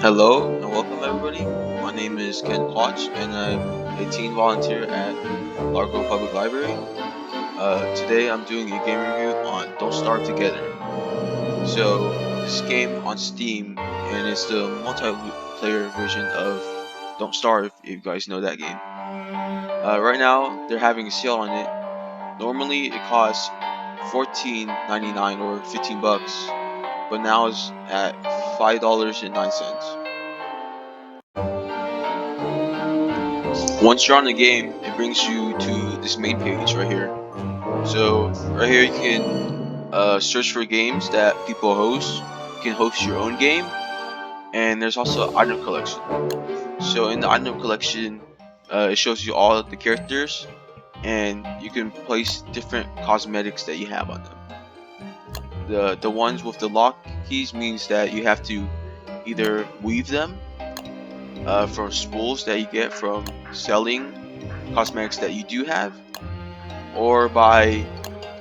Hello and welcome everybody. My name is Ken Potch and I'm a teen volunteer at Largo Public Library. Today I'm doing a game review on Don't Starve Together. So this game on Steam and it's the multiplayer version of Don't Starve if you guys know that game. Right now they're having a sale on it. Normally it costs $14.99 or 15 bucks, but now it's at $5.09. Once you're on the game, it brings you to this main page right here. So right here you can search for games that people host. You can host your own game, and there's also an item collection. So in the item collection, it shows you all of the characters, and you can place different cosmetics that you have on them. The ones with the lock keys means that you have to either weave them from spools that you get from selling cosmetics that you do have, or by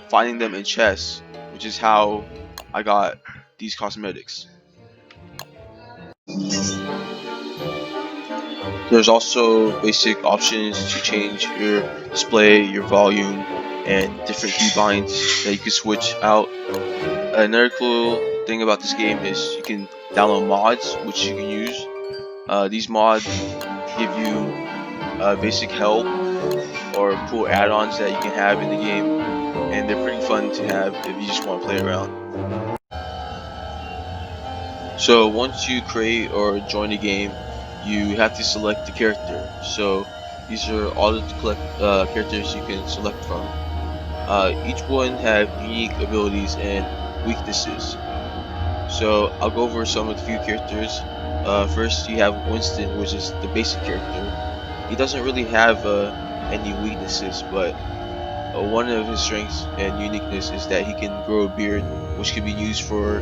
finding them in chests, which is how I got these cosmetics. There's also basic options to change your display, your volume, and different keybinds that you can switch out. Another cool thing about this game is you can download mods, which you can use. These mods give you basic help or cool add-ons that you can have in the game, and they're pretty fun to have if you just want to play around. So once you create or join a game, you have to select the character. So these are all the characters you can select from. Each one have unique abilities and weaknesses. So I'll go over some of the few characters. First, you have Winston, which is the basic character. He doesn't really have any weaknesses, but one of his strengths and uniqueness is that he can grow a beard, which can be used for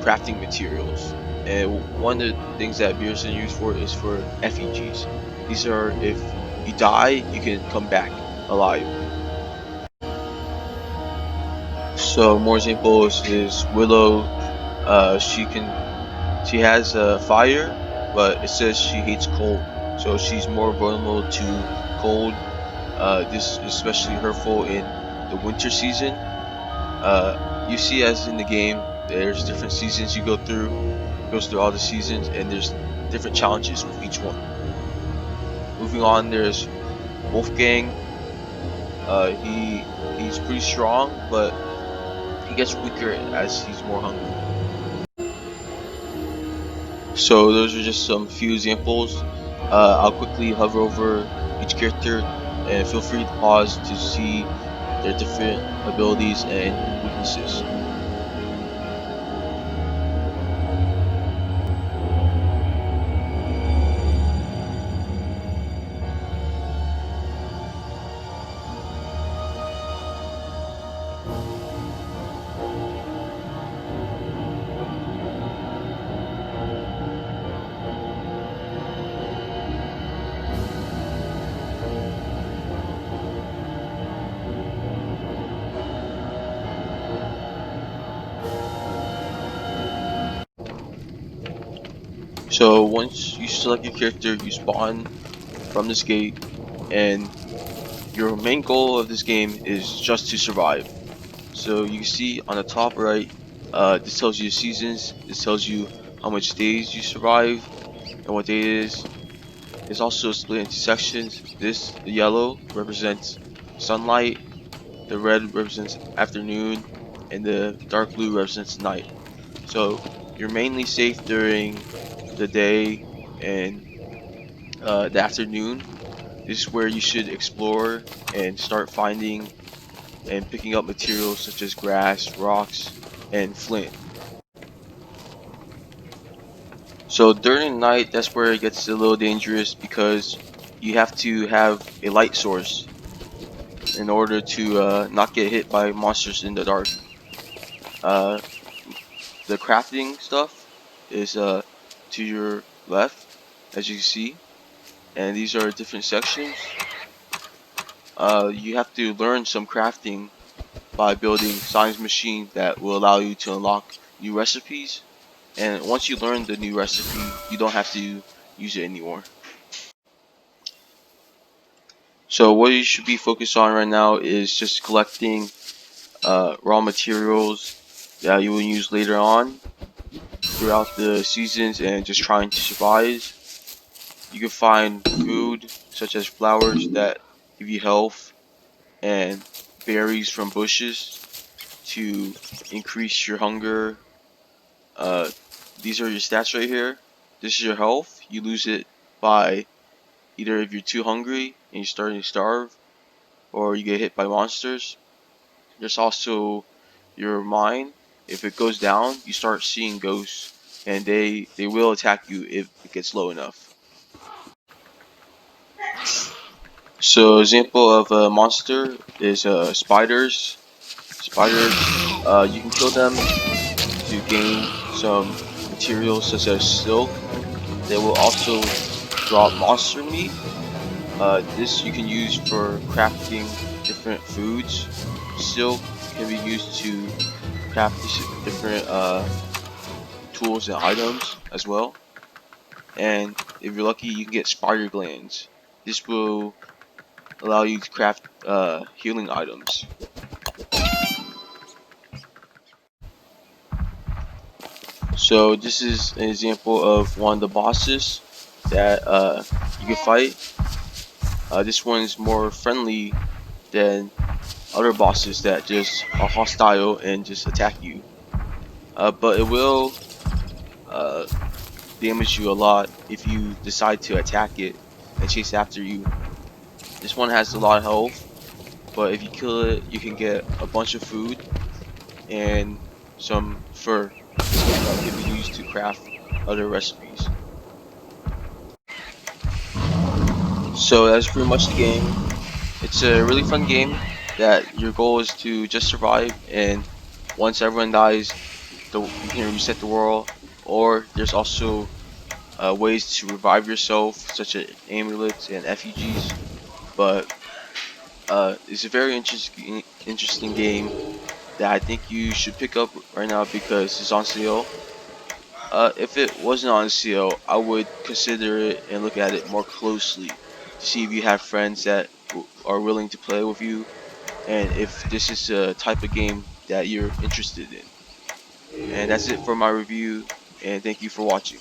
crafting materials. And one of the things that beards are used for is for effigies. These are if you die, you can come back alive. So more examples is Willow. She has fire, but it says she hates cold, so she's more vulnerable to cold. This is especially hurtful in the winter season. You see, as in the game, there's different seasons you go through. Goes through all the seasons, and there's different challenges with each one. Moving on, there's Wolfgang. He's pretty strong, but he gets weaker as he's more hungry. So those are just some few examples. I'll quickly hover over each character, and feel free to pause to see their different abilities and weaknesses. So once you select your character, you spawn from this gate, and your main goal of this game is just to survive. So you can see on the top right, this tells you the seasons. This tells you how much days you survive and what day it is. It's also split into sections. The yellow represents sunlight, the red represents afternoon, and the dark blue represents night. So you're mainly safe during the day and the afternoon. This is where you should explore and start finding and picking up materials such as grass, rocks, and flint. So during the night, that's where it gets a little dangerous because you have to have a light source in order to not get hit by monsters in the dark. Uh, the crafting stuff is to your left, as you can see, and these are different sections. You have to learn some crafting by building science machine that will allow you to unlock new recipes. And once you learn the new recipe, you don't have to use it anymore. So what you should be focused on right now is just collecting raw materials that you will use later on throughout the seasons and just trying to survive. You can find food such as flowers that give you health and berries from bushes to increase your hunger. Uh, these are your stats right here. This is your health. You lose it by either if you're too hungry and you're starting to starve, or you get hit by monsters. There's also your mind. If it goes down, you start seeing ghosts, and they will attack you if it gets low enough. So example of a monster is spiders. Spiders, you can kill them to gain some materials such as silk. They will also drop monster meat. This you can use for crafting different foods. Silk can be used to craft different tools and items as well. And if you're lucky, you can get spider glands. This will allow you to craft healing items. So this is an example of one of the bosses that you can fight. This one's more friendly than other bosses that just are hostile and just attack you. But it will uh, damage you a lot if you decide to attack it and chase after you. This one has a lot of health, but if you kill it, you can get a bunch of food and some fur that can be used to craft other recipes. So that's pretty much the game. It's a really fun game that your goal is to just survive, and once everyone dies, you can reset the world. Or there's also ways to revive yourself, such as amulets and effigies. But it's a very interesting game that I think you should pick up right now because it's on sale. If it wasn't on sale, I would consider it and look at it more closely to see if you have friends that are willing to play with you and if this is a type of game that you're interested in. And that's it for my review, and thank you for watching.